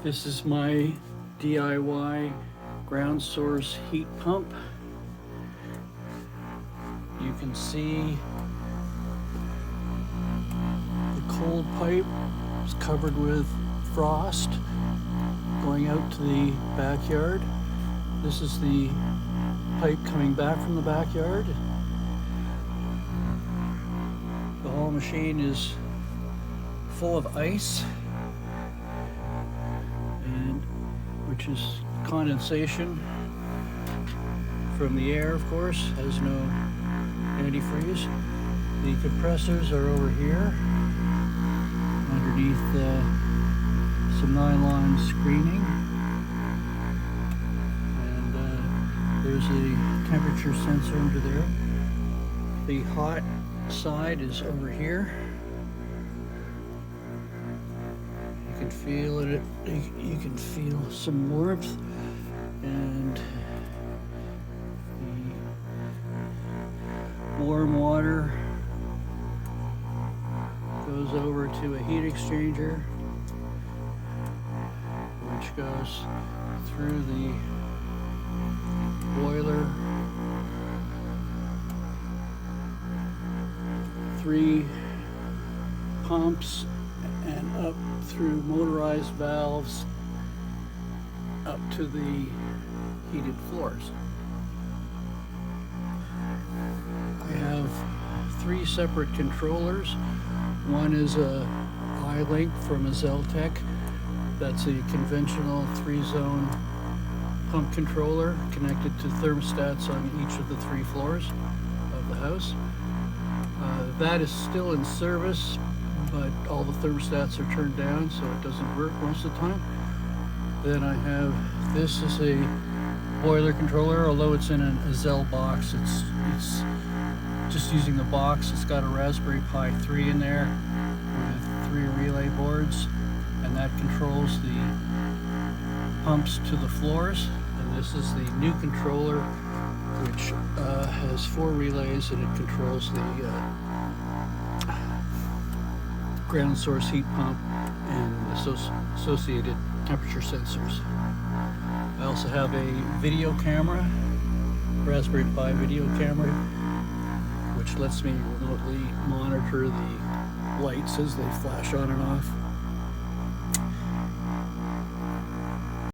This is my DIY ground source heat pump. You can see the cold pipe is covered with frost going out to the backyard. This is the pipe coming back from the backyard. The whole machine is full of ice, and which is condensation from the air, of course, has no antifreeze. The compressors are over here underneath some nylon screening, and there's a temperature sensor under there. The hot side is over here. You can feel it. You can feel some warmth, and the warm water goes over to a heat exchanger, which goes through the boiler, 3 pumps, and up through motorized valves up to the heated floors. I have 3 separate controllers. One is a iLink from a Zeltec. That's a conventional 3-zone pump controller connected to thermostats on each of the 3 floors of the house. That is still in service, but all the thermostats are turned down, so it doesn't work most of the time. Then I have, this is a boiler controller, although it's in a Zell box. It's just using the box. It's got a Raspberry Pi 3 in there with 3 relay boards, and that controls the pumps to the floors. And this is the new controller, which has 4 relays, and it controls the ground source heat pump and associated temperature sensors. I also have a video camera, Raspberry Pi video camera, which lets me remotely monitor the lights as they flash on and off.